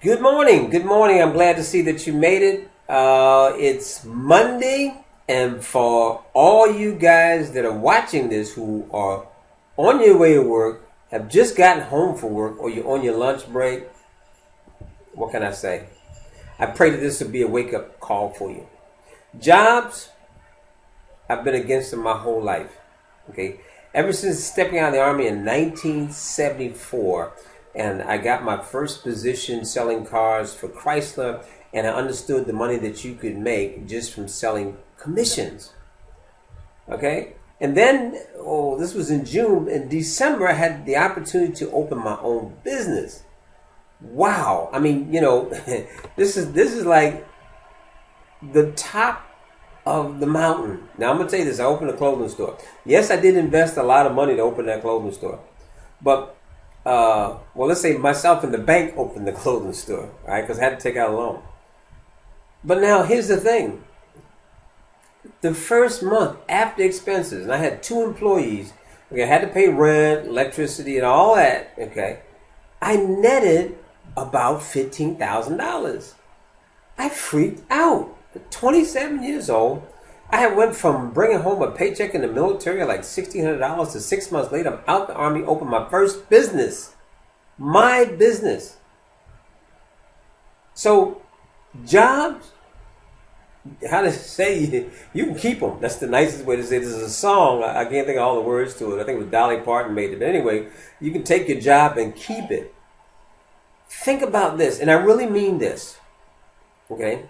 Good morning. Good morning. I'm glad to see that you made it. It's Monday, and for all you guys that are watching this who are on your way to work, have just gotten home from work, or you're on your lunch break, what can I say? I pray that this will be a wake up call for you. Jobs, I've been against them my whole life. Okay, ever since stepping out of the Army in 1974, and I got my first position selling cars for Chrysler, and I understood the money that you could make just from selling commissions. Okay, and then this was in June. In December, I had the opportunity to open my own business. Wow, I mean, this is like the top of the mountain. Now I'm gonna tell you this: I opened a clothing store. Yes, I did invest a lot of money to open that clothing store, but let's say myself and the bank opened the clothing store, right? Because I had to take out a loan. But now here's the thing: the first month after expenses, and I had 2 employees. Okay, I had to pay rent, electricity, and all that. Okay, I netted about $15,000. I freaked out. At 27 years old, I had went from bringing home a paycheck in the military like $1,600 to 6 months later, I'm out the Army, opened my first business. My business. So, jobs, how to say, you can keep them. That's the nicest way to say it. This is a song. I can't think of all the words to it. I think it was Dolly Parton made it. But anyway, you can take your job and keep it. Think about this, and I really mean this. Okay?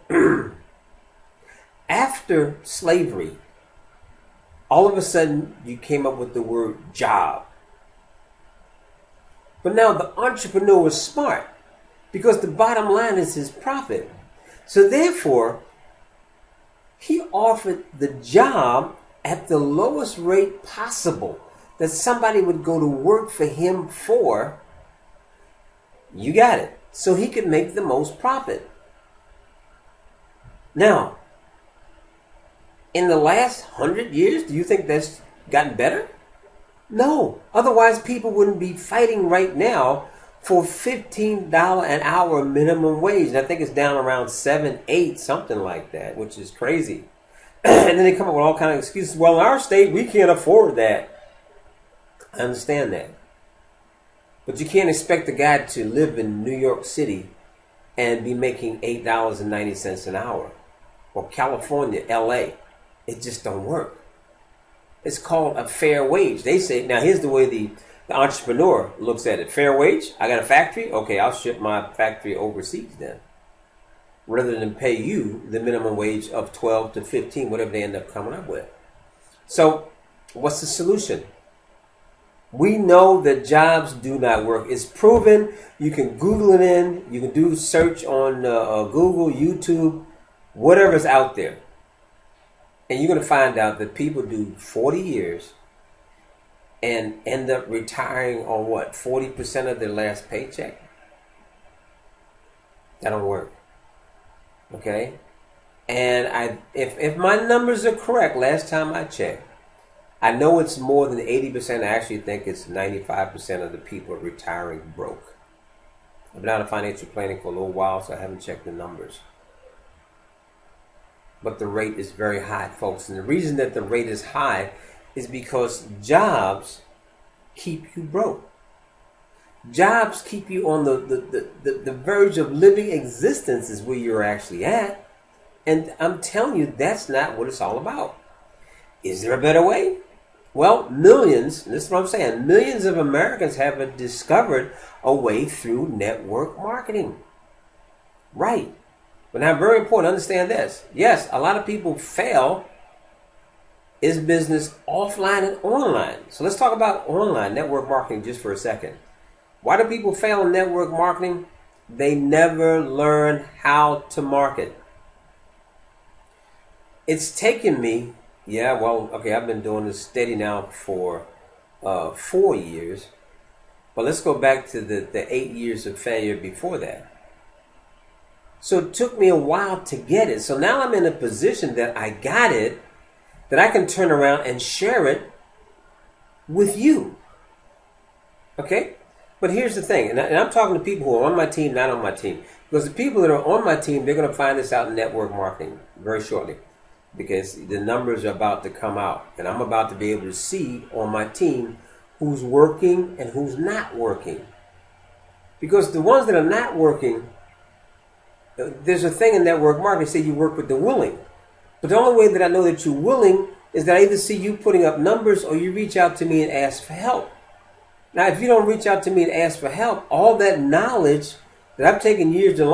After slavery, all of a sudden you came up with the word job. But now the entrepreneur was smart because the bottom line is his profit. So therefore, he offered the job at the lowest rate possible that somebody would go to work for him for. You got it. So he could make the most profit. Now, in the last 100 years, do you think that's gotten better? No. Otherwise, people wouldn't be fighting right now for $15 an hour minimum wage. And I think it's down around 7, 8, something like that, which is crazy. And then they come up with all kinds of excuses. Well, in our state, we can't afford that. I understand that. But you can't expect a guy to live in New York City and be making $8.90 an hour. Or California, LA. It just don't work. It's called a fair wage. They say, now here's the way the entrepreneur looks at it. Fair wage? I got a factory? Okay, I'll ship my factory overseas then. Rather than pay you the minimum wage of 12 to 15, whatever they end up coming up with. So, what's the solution? We know that jobs do not work. It's proven. You can Google it in. You can do search on Google, YouTube, whatever's out there. And you're going to find out that people do 40 years and end up retiring on what? 40% of their last paycheck? That don't work. Okay? And if my numbers are correct, last time I checked, I know it's more than 80%. I actually think it's 95% of the people are retiring broke. I've been out of financial planning for a little while, so I haven't checked the numbers. But the rate is very high, folks. And the reason that the rate is high is because jobs keep you broke. Jobs keep you on the verge of living existence is where you're actually at. And I'm telling you, that's not what it's all about. Is there a better way? Well, millions, and this is what I'm saying, millions of Americans have discovered a way through network marketing. Right. But now, very important, understand this. Yes, a lot of people fail in business offline and online. So let's talk about online network marketing just for a second. Why do people fail in network marketing? They never learn how to market. It's taken me, I've been doing this steady now for 4 years. But let's go back to the 8 years of failure before that. So it took me a while to get it. So now I'm in a position that I got it, that I can turn around and share it with you. Okay? But here's the thing, and I'm talking to people who are on my team, not on my team. Because the people that are on my team, they're going to find this out in network marketing very shortly. Because the numbers are about to come out. And I'm about to be able to see on my team who's working and who's not working. Because the ones that are not working, there's a thing in network marketing, say you work with the willing. But the only way that I know that you're willing is that I either see you putting up numbers or you reach out to me and ask for help. Now, if you don't reach out to me and ask for help, all that knowledge that I've taken years to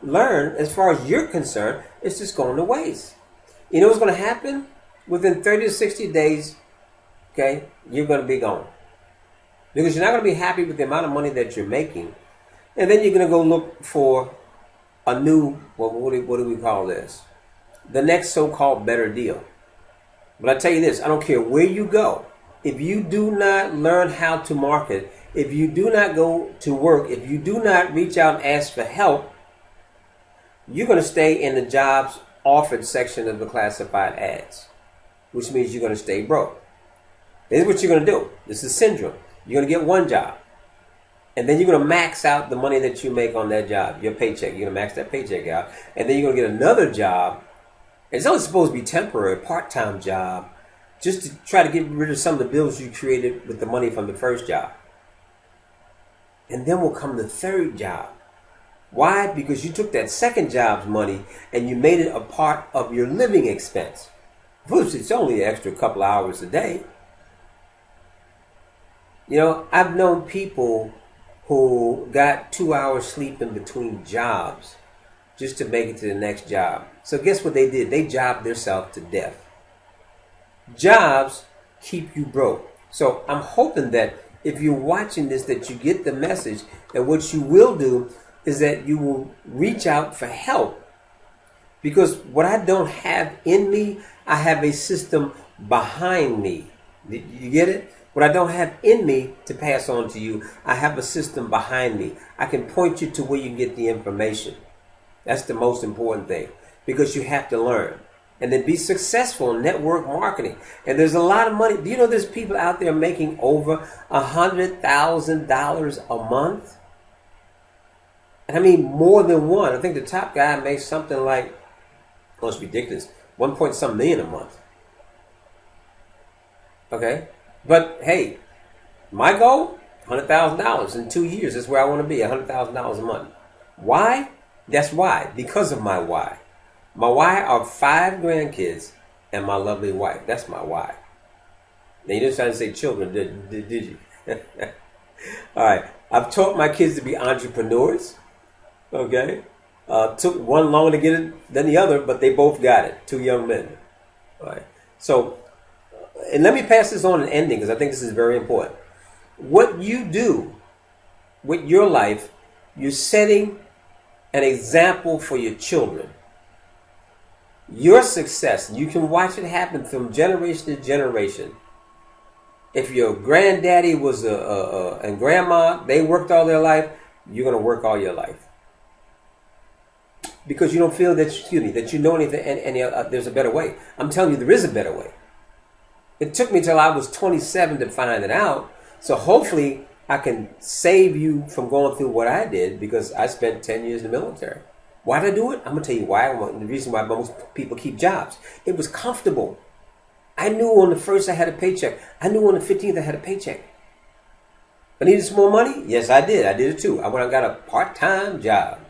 learn, as far as you're concerned, is just going to waste. You know what's going to happen? Within 30 to 60 days, okay, you're going to be gone. Because you're not going to be happy with the amount of money that you're making. And then you're going to go look for a new, well, what do we call this? The next so-called better deal. But I tell you this, I don't care where you go. If you do not learn how to market, if you do not go to work, if you do not reach out and ask for help, you're going to stay in the jobs offered section of the classified ads, which means you're going to stay broke. This is what you're going to do. This is syndrome. You're going to get one job, and then you're going to max out the money that you make on that job, your paycheck. You're going to max that paycheck out, and then you're going to get another job. It's only supposed to be temporary, a part-time job, just to try to get rid of some of the bills you created with the money from the first job. And then will come the third job. Why? Because you took that second job's money and you made it a part of your living expense. Plus, it's only an extra couple hours a day. You know, I've known people who got 2 hours sleep in between jobs just to make it to the next job. So guess what they did? They jobbed themselves to death. Jobs keep you broke. So I'm hoping that if you're watching this, that you get the message, and what you will do is that you will reach out for help. Because what I don't have in me, I have a system behind me. You get it? What I don't have in me to pass on to you, I have a system behind me. I can point you to where you can get the information. That's the most important thing, because you have to learn and then be successful in network marketing. And there's a lot of money. Do you know there's people out there making over $100,000 a month? And I mean more than one. I think the top guy makes something like, well, it's ridiculous, 1 point some million a month. Okay? But hey, my goal, $100,000 in 2 years. That's where I want to be, $100,000 a month. Why? That's why. Because of my why. My why are 5 grandkids and my lovely wife. That's my why. Now, you didn't try to say children, did you? All right. I've taught my kids to be entrepreneurs. Okay. Took one longer to get it than the other, but they both got it. 2 young men. All right. So, and let me pass this on an ending, because I think this is very important. What you do with your life, you're setting an example for your children. Your success, you can watch it happen from generation to generation. If your granddaddy was and grandma, they worked all their life, you're going to work all your life. Because you don't feel that, that you know anything, and there's a better way. I'm telling you, there is a better way. It took me till I was 27 to find it out. So hopefully I can save you from going through what I did, because I spent 10 years in the military. Why did I do it? I'm going to tell you why. The reason why most people keep jobs. It was comfortable. I knew on the 1st I had a paycheck. I knew on the 15th I had a paycheck. I needed some more money? Yes, I did. I did it too. I went and got a part-time job.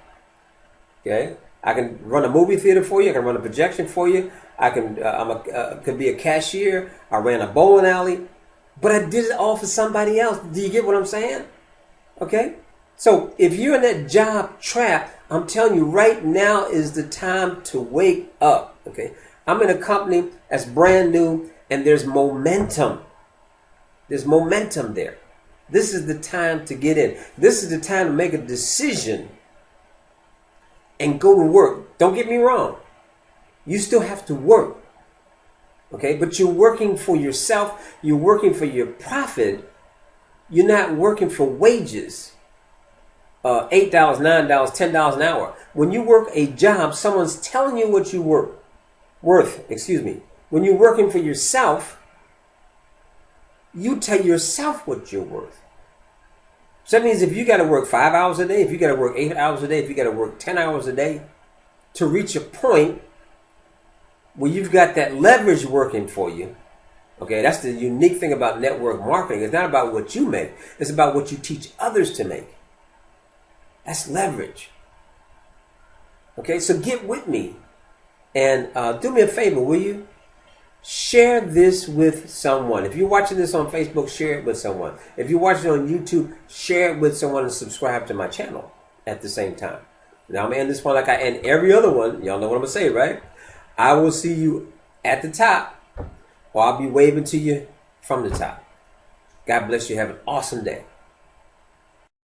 Okay? I can run a movie theater for you. I can run a projection for you. I can. Could be a cashier. I ran a bowling alley. But I did it all for somebody else. Do you get what I'm saying? Okay? So if you're in that job trap, I'm telling you, right now is the time to wake up. Okay? I'm in a company that's brand new, and there's momentum. There's momentum there. This is the time to get in. This is the time to make a decision and go to work. Don't get me wrong. You still have to work. Okay? But you're working for yourself. You're working for your profit. You're not working for wages. $8, $9, $10 an hour. When you work a job, someone's telling you what you worth. When you're working for yourself, you tell yourself what you're worth. So that means if you got to work 5 hours a day, if you got to work 8 hours a day, if you got to work 10 hours a day to reach a point where you've got that leverage working for you. Okay, that's the unique thing about network marketing. It's not about what you make. It's about what you teach others to make. That's leverage. Okay, so get with me. And do me a favor, will you? Share this with someone. If you're watching this on Facebook, share it with someone. If you're watching on YouTube, share it with someone and subscribe to my channel at the same time. Now I'm going to end this one like I end every other one. Y'all know what I'm going to say, right? I will see you at the top, or I'll be waving to you from the top. God bless you. Have an awesome day.